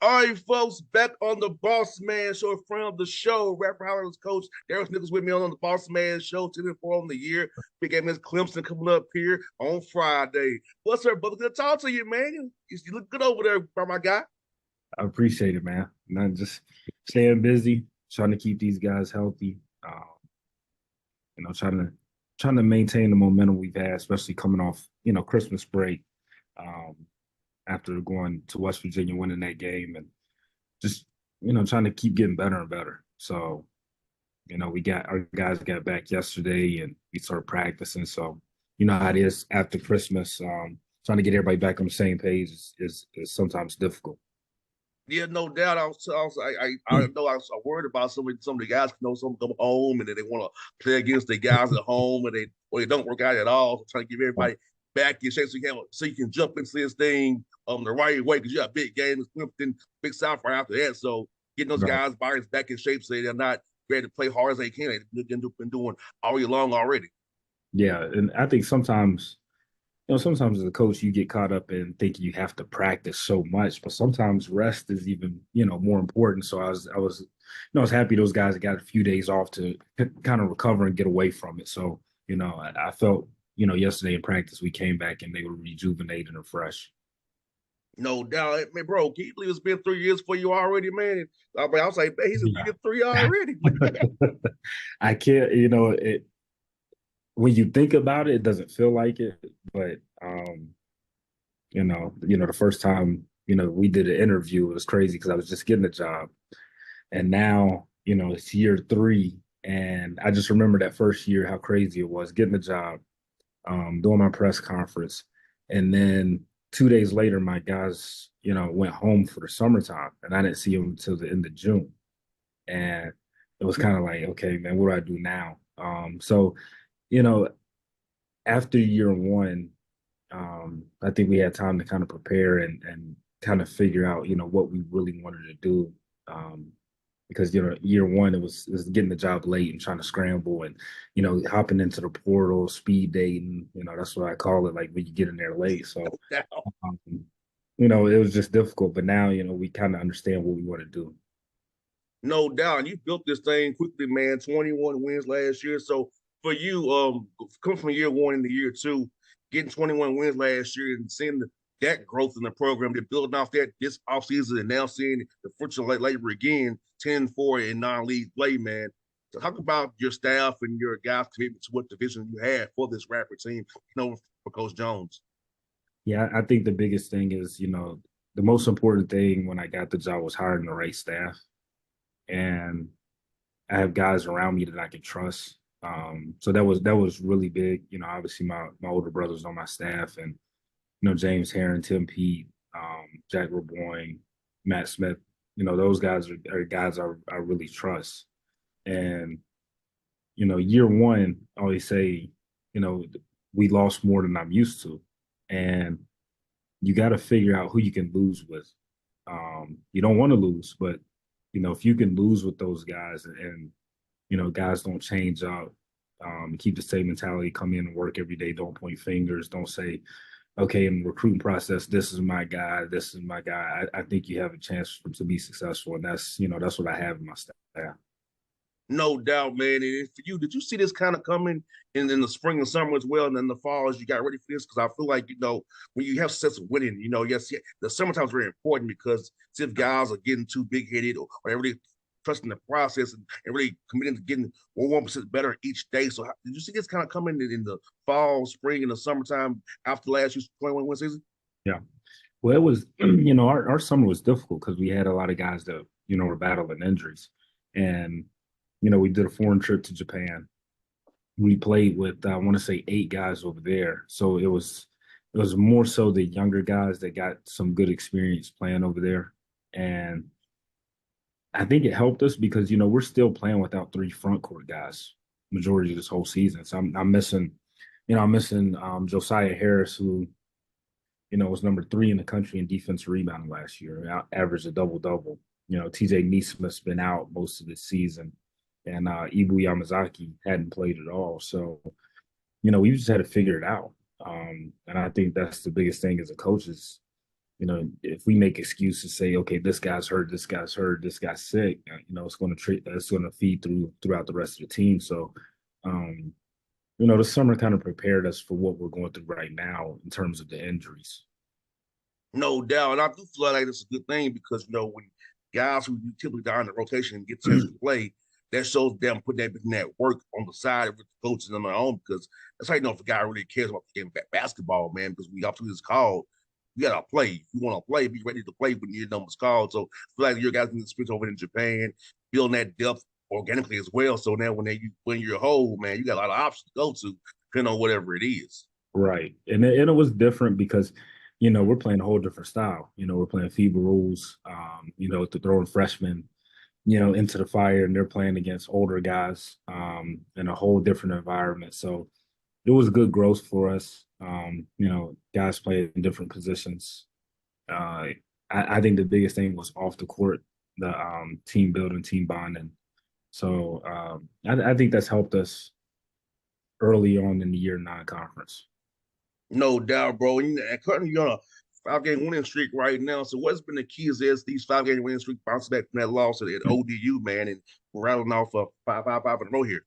All right, folks, back on the Bossman Show, a friend of the show, Radford Highlanders coach Darris Nichols with me on the Bossman Show, 10-4 on the year. Big game against Clemson coming up here on Friday. What's up, brother? Good to talk to you, man. You look good over there, my guy. I appreciate it, man. Not just staying busy, trying to keep these guys healthy. Trying to maintain the momentum we've had, especially coming off, Christmas break. Um, After going to West Virginia, winning that game, and just trying to keep getting better and better. So, we got our guys got back yesterday, and we started practicing. So, you know how it is after Christmas. Trying to get everybody back on the same page is sometimes difficult. Yeah, no doubt. I know I was worried about some of the guys. Some come home and then they want to play against the guys at home, and they don't work out at all. So trying to give everybody back in shape so you can jump into this thing the right way because you got big games, Clemson, Big South right after that. So getting those Right. guys' bodies back in shape so they're not ready to play hard as they can. They've been doing all year long already. Yeah, and I think sometimes as a coach, you get caught up in thinking you have to practice so much, but sometimes rest is even, more important. So I was happy those guys got a few days off to kind of recover and get away from it. So, I felt, yesterday in practice, we came back and they were rejuvenated and fresh. No doubt, man, bro. Can you believe it's been 3 years for you already, man? And I was like, man, he's in Yeah. year three already. I can't, when you think about it, it doesn't feel like it, but the first time, we did an interview, it was crazy because I was just getting a job. And now, it's year three. And I just remember that first year, how crazy it was getting the job, doing my press conference. And then 2 days later, my guys, went home for the summertime and I didn't see them until the end of June. And it was kind of like, okay, man, what do I do now? So, you know, after year one, I think we had time to kind of prepare and kind of figure out, what we really wanted to do. Um, because year one it was getting the job late and trying to scramble and hopping into the portal, speed dating. That's what I call it. Like when you get in there late. So um, it was just difficult. But now we kind of understand what we want to do. No doubt. And you built this thing quickly, man. 21 wins last year. So for you, coming from year one into year two, getting 21 wins last year and seeing that growth in the program, they're building off that this offseason and now seeing the fruits of labor again, 10-4 in non-league play, man. So talk about your staff and your guys' commitment to what division you had for this Radford team, for Coach Jones. Yeah, I think the biggest thing is the most important thing when I got the job was hiring the right staff, and I have guys around me that I can trust. So that was really big. Obviously my older brothers on my staff, and James Herron, Tim Pete, Jack Raboyne, Matt Smith. Those guys are guys I really trust. And year one, I always say, you know, we lost more than I'm used to, and you got to figure out who you can lose with. You don't want to lose, but if you can lose with those guys and guys don't change up, keep the same mentality, come in and work every day, don't point fingers, don't say, okay, in the recruiting process, this is my guy, this is my guy. I think you have a chance to be successful, and that's what I have in my staff. No doubt, man. And for you, did you see this kind of coming in the spring and summer as well, and then the fall as you got ready for this? Because I feel like when you have success of winning, yes, yeah, the summertime is very important because see if guys are getting too big headed or really trusting the process and really committing to getting 1% better each day. So did you see this kind of coming in the fall, spring, and the summertime after last year's 21 win season? Yeah. Well, it was, our summer was difficult because we had a lot of guys that, were battling injuries. And, we did a foreign trip to Japan. We played with, I want to say 8 guys over there. So it was more so the younger guys that got some good experience playing over there. And I think it helped us because, we're still playing without 3 front court guys majority of this whole season. So I'm missing Josiah Harris, who was number 3 in the country in defensive rebounding last year, averaged a double double. TJ Neesmith's been out most of the season, and Ibu Yamazaki hadn't played at all. So, we just had to figure it out. And I think that's the biggest thing as a coach is if we make excuses, say, okay, this guy's hurt, this guy's hurt, this guy's sick, it's going to feed throughout the rest of the team. So, um, the summer kind of prepared us for what we're going through right now in terms of the injuries. No doubt. And I do feel like it's a good thing because, when guys who typically die in the rotation get a chance to play, that shows them putting that work on the side of the coaches on their own because that's how you know if a guy really cares about the game basketball, man, because we opportunity is called. You gotta play. If you want to play, be ready to play when your number's called. So I feel like your guys can experience over in Japan, building that depth organically as well. So now when you're whole, man, you got a lot of options to go to, depending on whatever it is. Right. And it was different because, we're playing a whole different style. We're playing FIBA rules, to throwing freshmen, into the fire, and they're playing against older guys in a whole different environment. So it was good growth for us. Guys playing in different positions. I think the biggest thing was off the court, the team building, team bonding. So I think that's helped us early on in the year non-conference. No doubt, bro. And currently you're on a 5 game winning streak right now. So what's been the keys is these 5 game winning streak bounce back from that loss at ODU, man, and we're rattling off five in a row here.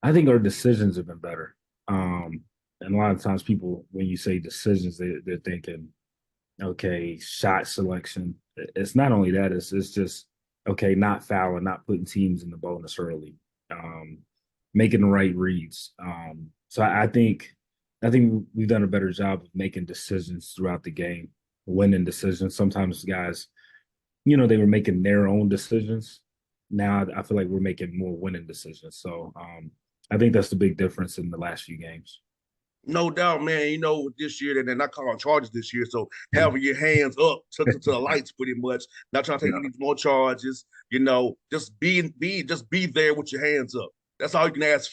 I think our decisions have been better. And a lot of times people, when you say decisions, they're thinking, okay, shot selection. It's not only that, it's just, okay, not fouling, not putting teams in the bonus early, um, making the right reads. So I think we've done a better job of making decisions throughout the game, winning decisions. Sometimes guys, they were making their own decisions. Now I feel like we're making more winning decisions. So I think that's the big difference in the last few games. No doubt, man. This year they're not calling charges this year, so having your hands up to the lights, pretty much. Not trying to take Yeah, any more charges. Just be there with your hands up. That's all you can ask.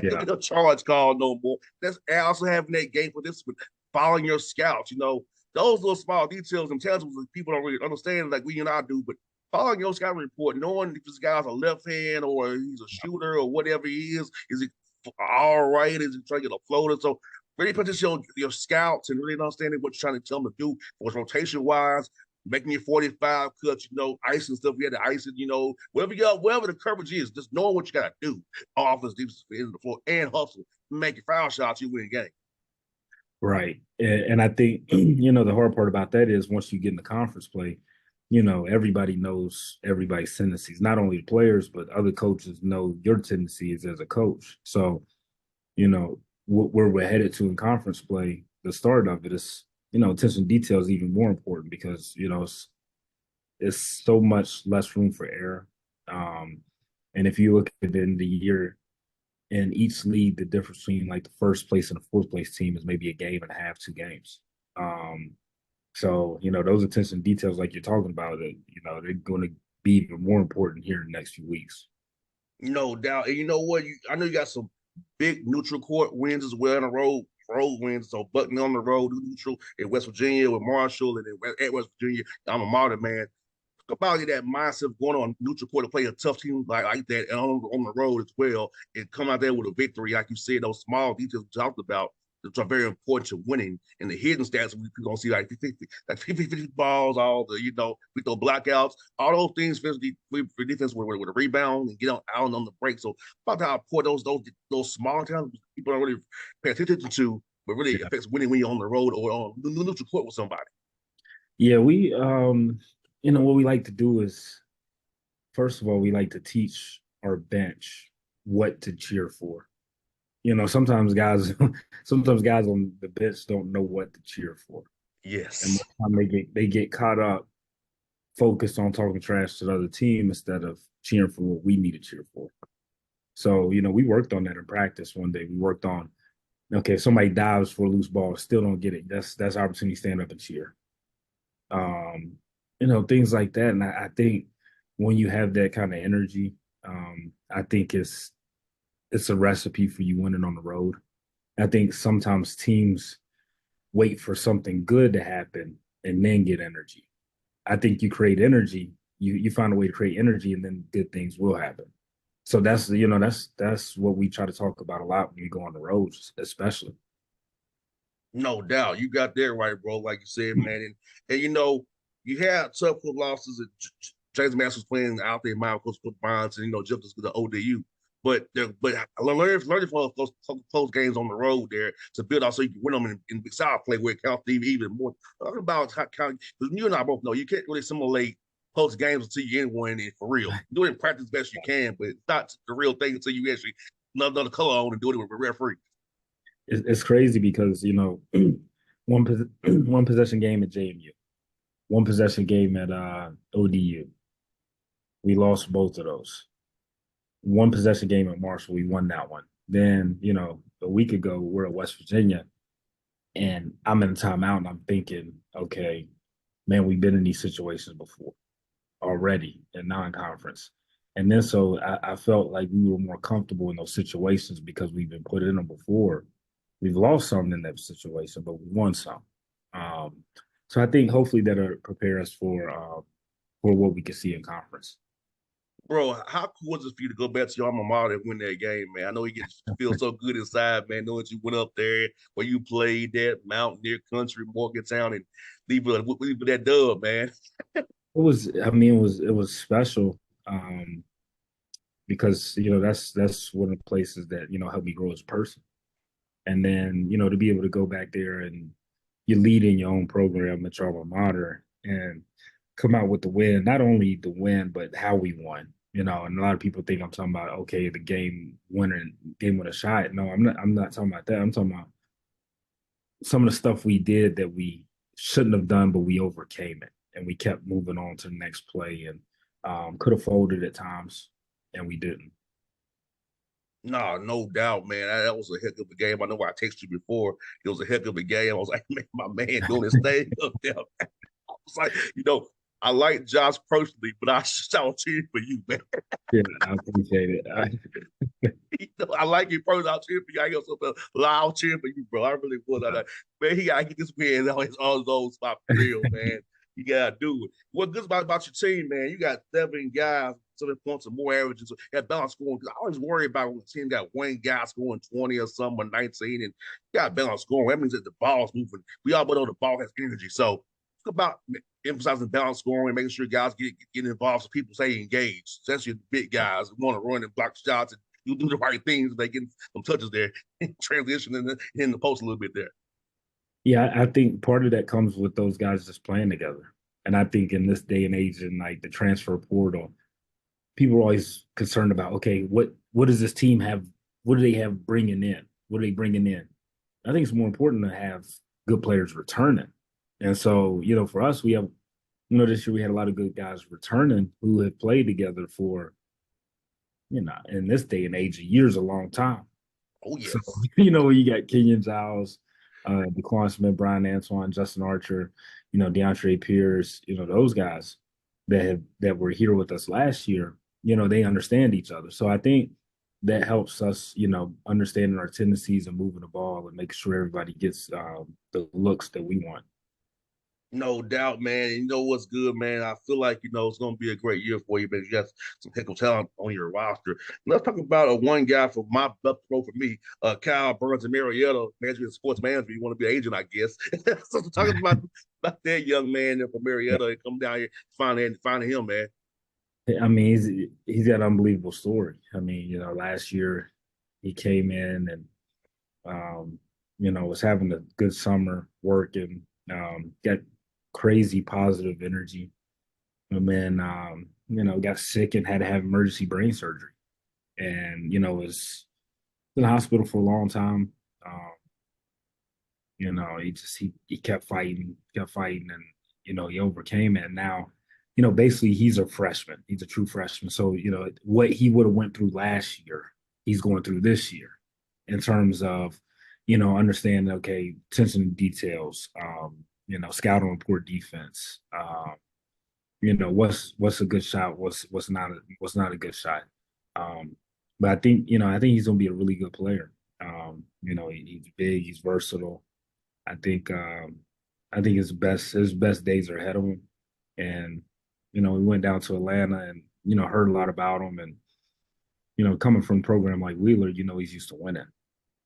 yeah, A charge call no more. That's also having that game for this with following your scouts. Those little small details and intangibles that people don't really understand, like we and I do. But following your scouting report, knowing if this guy's a left hand or he's a shooter or whatever he is he all right? Is he trying to get a floater? So really put this your scouts and really understanding what you're trying to tell them to do, was rotation wise, making your 45 cuts, icing stuff. We had to ice it, whatever the coverage is, just knowing what you got to do. Offense, defense, in the floor, and hustle. Make your foul shots, you win the game. right. And I think the hard part about that is once you get in the conference play, everybody knows everybody's tendencies. Not only the players, but other coaches know your tendencies as a coach. So where we're headed to in conference play, the start of it is, attention to detail is even more important because, it's so much less room for error. Um, and if you look at the end of the year in each league, the difference between like the first place and the fourth place team is maybe a game and a half, 2 games. Um, so, those attention to details like you're talking about, they're going to be even more important here in the next few weeks. No doubt. And you know what? I know you got some big neutral court wins as well in a road wins. So Bucknell on the road, neutral in West Virginia with Marshall, and then at West Virginia, I'm a modern man. About that mindset of going on neutral court to play a tough team like that and on the road as well, and come out there with a victory, like you said, those small details we talked about that are very important to winning. And the hidden stats we gonna see like 50 balls, all the we throw blackouts, all those things for defense with a rebound and get out on the break. So about how important those small towns people don't really pay attention to, but really Yeah. affects winning when you're on the road or on neutral court with somebody. Yeah, what we like to do is, first of all, we like to teach our bench what to cheer for. Sometimes guys, sometimes guys on the bench don't know what to cheer for, and Yes. most time they get caught up, focused on talking trash to the other team instead of cheering for what we need to cheer for. So, we worked on that in practice one day. We worked on, okay, if somebody dives for a loose ball, still don't get it. That's opportunity to stand up and cheer. Um, things like that. And I think when you have that kind of energy, I think it's a recipe for you winning on the road. I think sometimes teams wait for something good to happen and then get energy. I think you create energy, you find a way to create energy, and then good things will happen. So that's what we try to talk about a lot when we go on the roads, especially. No doubt, you got that right, bro. Like you said, man, and you had tough losses. James Master was playing out there, Michael Coach Bonds, and just to the ODU. But I learned from those close games on the road there to build out so you can win them in Big South play where it counts even more. Talking about how because you and I both know you can't really simulate post games until you in one and for real. Do it in practice best you can, but it's not the real thing until you actually another color on and do it with a referee. It's crazy because one possession game at JMU, one possession game at ODU. We lost both of those. One possession game at Marshall, we won that one. Then, a week ago, we're at West Virginia, and I'm in a timeout, and I'm thinking, okay, man, we've been in these situations before already in non-conference. And then so I felt like we were more comfortable in those situations because we've been put in them before. We've lost some in that situation, but we won some. Um, so I think hopefully that'll prepare us for what we can see in conference. Bro, how cool was it for you to go back to your alma mater and win that game, man? I know you get feel so good inside, man, knowing you went up there where you played that Mountaineer Country, Morgantown, and leave with that dub, man. I mean, it was special because that's one of the places that helped me grow as a person. And then to be able to go back there and you lead in your own program at your alma mater and come out with the win, not only the win but how we won. And a lot of people think I'm talking about okay, the game winner shot. No, I'm not talking about that. I'm talking about some of the stuff we did that we shouldn't have done, but we overcame it and we kept moving on to the next play and could have folded at times and we didn't. No, no doubt, man. That was a heck of a game. I know I texted you before. It was a heck of a game. I was like, man, my man doing his thing up there. I was like, I like Josh personally, but I shout cheering for you, man. Yeah, I appreciate it. I like you personally. I'll cheer for you. I got something loud cheering for you, bro. I really would. Man, he gotta get this win on his own spot for real, man. You gotta do it. What's good about your team, man? You got 7 guys, 7 points or more averages. You got balance scoring. Because I always worry about when a team got one guy scoring 20 or something or 19, and you got balance scoring. That means that the ball's moving. We all know the ball has energy. So it's about emphasizing balance scoring, making sure guys get involved so people stay engaged, especially the big guys who want to run and block shots and you do the right things. They get some touches there, transition in the post a little bit there. Yeah, I think part of that comes with those guys just playing together. And I think in this day and age, in like the transfer portal, people are always concerned about, okay, what does this team have? What do they have bringing in? What are they bringing in? I think it's more important to have good players returning. And so, for us, we have, this year we had a lot of good guys returning who have played together for, in this day and age, a year's a long time. Oh So, yes. you got Kenyon Giles, DeQuan Smith, Brian Antoine, Justin Archer, DeAndre Pierce, those guys that were here with us last year, they understand each other. So I think that helps us, understanding our tendencies and moving the ball and making sure everybody gets the looks that we want. No doubt, man. You know what's good, man? I feel like, it's going to be a great year for you, man. You got some heck of talent on your roster. Let's talk about one guy from my pro for me, Kyle Burns and Marietta, management sports management. You want to be an agent, I guess. So talking about that young man from Marietta and come down here finding him, man. I mean, he's got an unbelievable story. I mean, last year he came in and was having a good summer working, got crazy positive energy. And then got sick and had to have emergency brain surgery. And, was in the hospital for a long time. He kept fighting, and he overcame it. And now, basically he's a freshman. He's a true freshman. So, what he would have went through last year, he's going through this year in terms of, understanding, okay, attention to details, scout and report defense, what's a good shot, what's not a good shot. But I think he's gonna be a really good player. He's big, he's versatile. I think his best days are ahead of him. And we went down to Atlanta and heard a lot about him. And coming from a program like Wheeler, he's used to winning.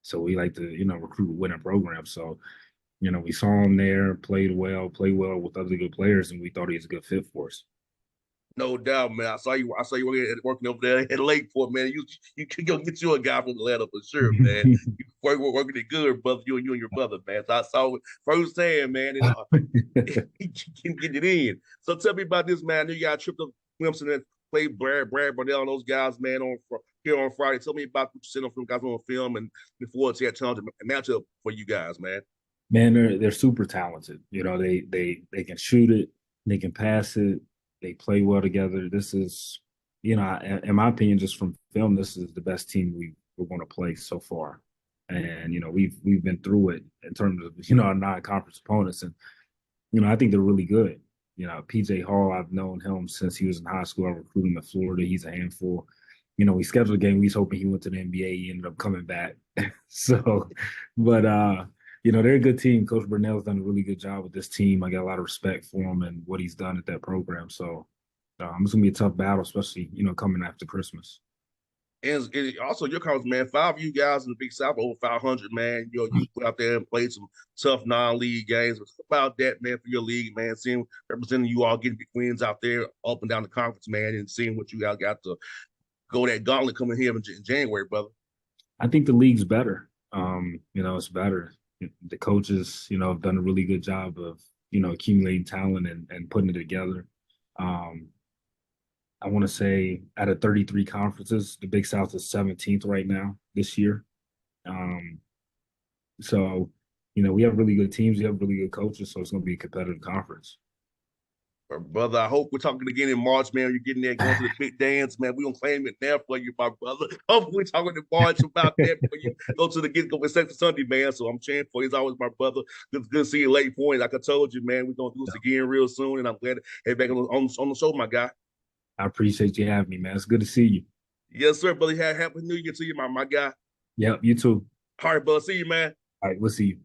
So we like to recruit winning programs. So We saw him there, played well with other good players, and we thought he was a good fit for us. No doubt, man. I saw you working over there at Lakeport, man. You can go get you a guy from Atlanta for sure, man. You working it good, brother. You and your brother, man. So I saw it firsthand, man, and he can get it in. So tell me about this, man. You got a trip to Clemson and played Brad Burnell and those guys, man, on here on Friday. Tell me about what you seen from guys on film and before it's that challenge matchup for you guys, man. Man, they're super talented. They can shoot it, they can pass it, they play well together. This is, in my opinion, just from film, this is the best team we're going to play so far. And we've been through it in terms of our non-conference opponents, and I think they're really good. PJ Hall, I've known him since he was in high school. I recruited him in Florida. He's a handful. We scheduled a game. We was hoping he went to the NBA. He ended up coming back. So, but they're a good team. Coach Burnell's done a really good job with this team. I got a lot of respect for him and what he's done at that program. So, it's gonna be a tough battle, especially coming after Christmas. And also your comments, man. Five of you guys in the Big South over 500, man. You put out there and played some tough non-league games. What's about that, man, for your league, man? Seeing representing you all getting big wins out there, up and down the conference, man, and seeing what you all got to go that gauntlet coming here in January, brother. I think the league's better. It's better. The coaches, have done a really good job of, accumulating talent and putting it together. Um, I want to say out of 33 conferences, the Big South is 17th right now this year. Um, so, we have really good teams, we have really good coaches, so it's going to be a competitive conference. Brother, I hope we're talking again in March, man. You're getting there, going to the big dance, man. We're gonna claim it there for you, my brother. Hopefully, we're talking in March about that for you. Go to the get go with Sunday, man. So I'm cheering for you. He's always my brother. Good to see you late point. Like I told you, man, we're gonna do this again real soon. And I'm glad to have back on the show, my guy. I appreciate you having me, man. It's good to see you. Yes, sir, brother. Happy New Year to you, my guy. Yep, you too. All right, brother. See you, man. All right, we'll see you.